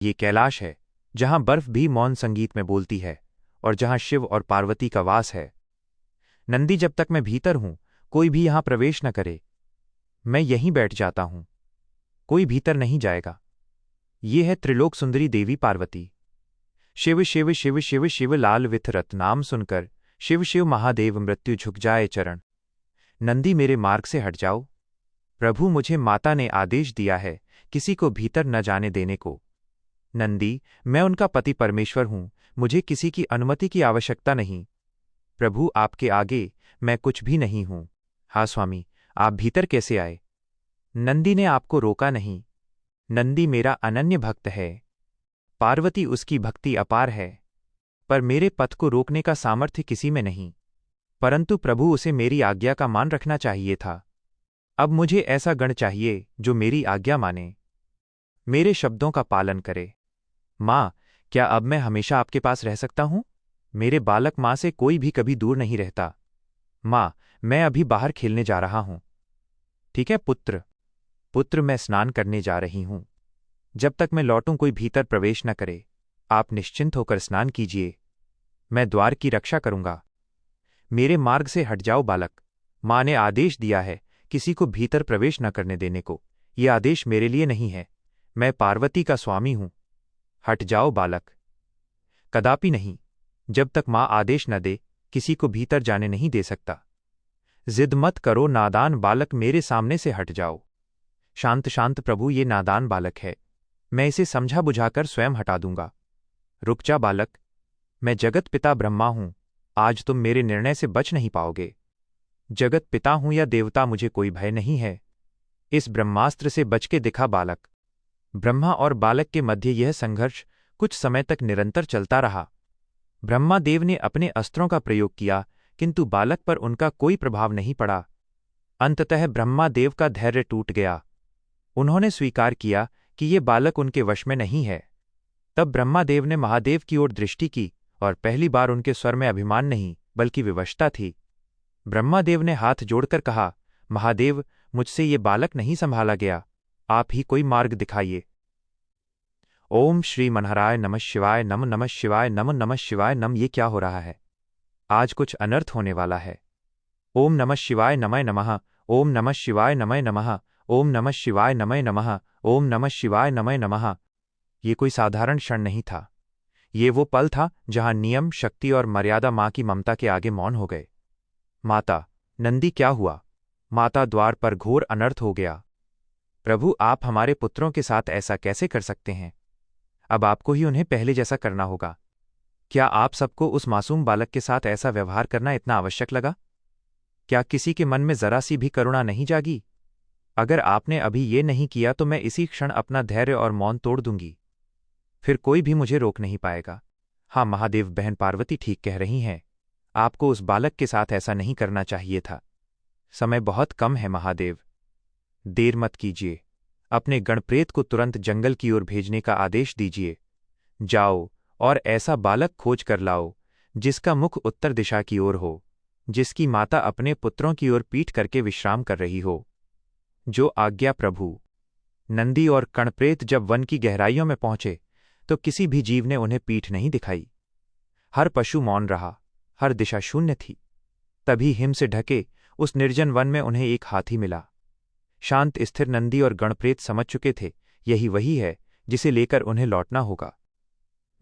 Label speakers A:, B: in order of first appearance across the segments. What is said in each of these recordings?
A: ये कैलाश है, जहां बर्फ भी मौन संगीत में बोलती है और जहां शिव और पार्वती का वास है। नंदी, जब तक मैं भीतर हूं, कोई भी यहां प्रवेश न करे। मैं यहीं बैठ जाता हूं, कोई भीतर नहीं जाएगा। ये है त्रिलोक सुंदरी देवी पार्वती। शिव शिव शिव शिव शिव लाल विथरत नाम सुनकर शिव शिव महादेव मृत्यु झुक जाए चरण। नंदी, मेरे मार्ग से हट जाओ। प्रभु, मुझे माता ने आदेश दिया है किसी को भीतर न जाने देने को। नंदी, मैं उनका पति परमेश्वर हूं, मुझे किसी की अनुमति की आवश्यकता नहीं। प्रभु, आपके आगे मैं कुछ भी नहीं हूं। हाँ स्वामी, आप भीतर कैसे आए? नंदी ने आपको रोका नहीं। नंदी मेरा अनन्य भक्त है। पार्वती, उसकी भक्ति अपार है, पर मेरे पथ को रोकने का सामर्थ्य किसी में नहीं। परंतु प्रभु, उसे मेरी आज्ञा का मान रखना चाहिए था। अब मुझे ऐसा गण चाहिए जो मेरी आज्ञा माने, मेरे शब्दों का पालन करे। माँ, क्या अब मैं हमेशा आपके पास रह सकता हूं? मेरे बालक माँ से कोई भी कभी दूर नहीं रहता। माँ, मैं अभी बाहर खेलने जा रहा हूं। ठीक है पुत्र। पुत्र, मैं स्नान करने जा रही हूं। जब तक मैं लौटूं कोई भीतर प्रवेश न करे। आप निश्चिंत होकर स्नान कीजिए, मैं द्वार की रक्षा करूंगा। मेरे मार्ग से हट जाओ बालक। माँ ने आदेश दिया है किसी को भीतर प्रवेश न करने देने को। ये आदेश मेरे लिए नहीं है, मैं पार्वती का स्वामी हूं। हट जाओ बालक। कदापि नहीं, जब तक माँ आदेश न दे किसी को भीतर जाने नहीं दे सकता। जिद मत करो नादान बालक, मेरे सामने से हट जाओ। शांत शांत प्रभु, ये नादान बालक है, मैं इसे समझा बुझाकर स्वयं हटा दूंगा। रुक जा बालक, मैं जगत पिता ब्रह्मा हूं, आज तुम मेरे निर्णय से बच नहीं पाओगे। जगत पिता हूं या देवता, मुझे कोई भय नहीं है। इस ब्रह्मास्त्र से बच के दिखा बालक। ब्रह्मा और बालक के मध्य यह संघर्ष कुछ समय तक निरंतर चलता रहा। ब्रह्मा देव ने अपने अस्त्रों का प्रयोग किया, किंतु बालक पर उनका कोई प्रभाव नहीं पड़ा। अंततः ब्रह्मा देव का धैर्य टूट गया। उन्होंने स्वीकार किया कि ये बालक उनके वश में नहीं है। तब ब्रह्मादेव ने महादेव की ओर दृष्टि की और पहली बार उनके स्वर में अभिमान नहीं बल्कि विवशता थी। ब्रह्मादेव ने हाथ जोड़कर कहा, महादेव, मुझसे ये बालक नहीं संभाला गया, आप ही कोई मार्ग दिखाइए। ओम श्री मनहराय नमः शिवाय नम नमः शिवाय नम नमः शिवाय नम। ये क्या हो रहा है? आज कुछ अनर्थ होने वाला है। ओम नमः शिवाय नमः नमः। ओम नमः शिवाय नमः नमः। ओम नमः शिवाय नमः नमः। ओम नमः शिवाय नमः नमः। ये कोई साधारण क्षण नहीं था, ये वो पल था जहां नियम, शक्ति और मर्यादा मां की ममता के आगे मौन हो गए। माता, नंदी, क्या हुआ? माता, द्वार पर घोर अनर्थ हो गया। प्रभु, आप हमारे पुत्रों के साथ ऐसा कैसे कर सकते हैं? अब आपको ही उन्हें पहले जैसा करना होगा। क्या आप सबको उस मासूम बालक के साथ ऐसा व्यवहार करना इतना आवश्यक लगा? क्या किसी के मन में जरा सी भी करुणा नहीं जागी? अगर आपने अभी ये नहीं किया तो मैं इसी क्षण अपना धैर्य और मौन तोड़ दूंगी, फिर कोई भी मुझे रोक नहीं पाएगा। हाँ महादेव, बहन पार्वती ठीक कह रही हैं, आपको उस बालक के साथ ऐसा नहीं करना चाहिए था। समय बहुत कम है महादेव, देर मत कीजिए। अपने गणप्रेत को तुरंत जंगल की ओर भेजने का आदेश दीजिए। जाओ और ऐसा बालक खोज कर लाओ जिसका मुख उत्तर दिशा की ओर हो, जिसकी माता अपने पुत्रों की ओर पीठ करके विश्राम कर रही हो। जो आज्ञा प्रभु। नंदी और कणप्रेत जब वन की गहराइयों में पहुंचे तो किसी भी जीव ने उन्हें पीठ नहीं दिखाई। हर पशु मौन रहा, हर दिशा शून्य थी। तभी हिम से ढके उस निर्जन वन में उन्हें एक हाथी मिला। शांत स्थिर नंदी और गणप्रेत समझ चुके थे यही वही है जिसे लेकर उन्हें लौटना होगा।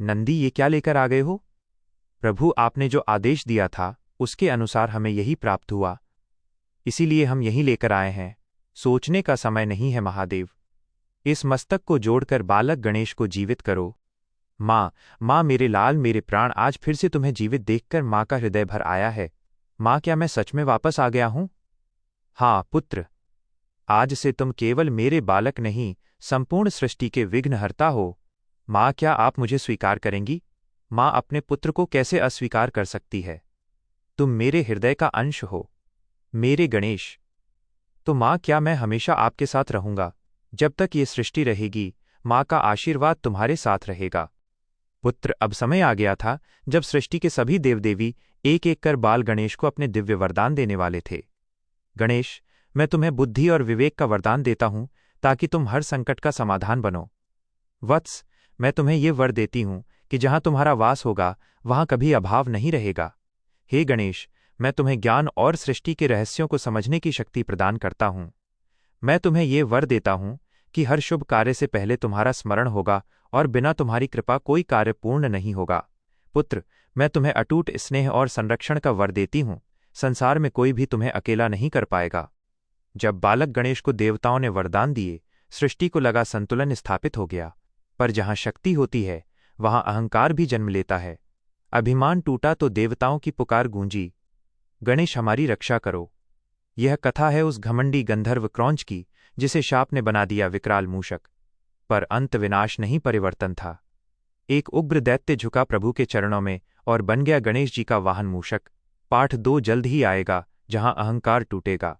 A: नंदी, ये क्या लेकर आ गए हो? प्रभु, आपने जो आदेश दिया था उसके अनुसार हमें यही प्राप्त हुआ, इसीलिए हम यही लेकर आए हैं। सोचने का समय नहीं है महादेव। इस मस्तक को जोड़कर बालक गणेश को जीवित करो। माँ, माँ, मेरे लाल, मेरे प्राण, आज फिर से तुम्हें जीवित देखकर माँ का हृदय भर आया है। माँ, क्या मैं सच में वापस आ गया हूं? हाँ पुत्र, आज से तुम केवल मेरे बालक नहीं, संपूर्ण सृष्टि के विघ्नहर्ता हो। माँ, क्या आप मुझे स्वीकार करेंगी? माँ अपने पुत्र को कैसे अस्वीकार कर सकती है? तुम मेरे हृदय का अंश हो, मेरे गणेश। तो माँ, क्या मैं हमेशा आपके साथ रहूंगा? जब तक ये सृष्टि रहेगी, माँ का आशीर्वाद तुम्हारे साथ रहेगा। पुत्र, अब समय आ गया था जब सृष्टि के सभी देवदेवी एक एक कर बाल गणेश को अपने दिव्य वरदान देने वाले थे। गणेश, मैं तुम्हें बुद्धि और विवेक का वरदान देता हूं ताकि तुम हर संकट का समाधान बनो। वत्स, मैं तुम्हें ये वर देती हूँ कि जहाँ तुम्हारा वास होगा वहाँ कभी अभाव नहीं रहेगा। हे गणेश, मैं तुम्हें ज्ञान और सृष्टि के रहस्यों को समझने की शक्ति प्रदान करता हूँ। मैं तुम्हें ये वर देता हूँ कि हर शुभ कार्य से पहले तुम्हारा स्मरण होगा और बिना तुम्हारी कृपा कोई कार्य पूर्ण नहीं होगा। पुत्र, मैं तुम्हें अटूट स्नेह और संरक्षण का वर देती हूँ। संसार में कोई भी तुम्हें अकेला नहीं कर पाएगा। जब बालक गणेश को देवताओं ने वरदान दिए, सृष्टि को लगा संतुलन स्थापित हो गया। पर जहाँ शक्ति होती है वहाँ अहंकार भी जन्म लेता है। अभिमान टूटा तो देवताओं की पुकार गूंजी, गणेश हमारी रक्षा करो। यह कथा है उस घमंडी गंधर्व क्रौंच की जिसे शाप ने बना दिया विकराल मूषक। पर अंत विनाश नहीं, परिवर्तन था। एक उग्र दैत्य झुका प्रभु के चरणों में और बन गया गणेश जी का वाहन मूषक। पाठ 2 जल्द ही आएगा, जहां अहंकार टूटेगा।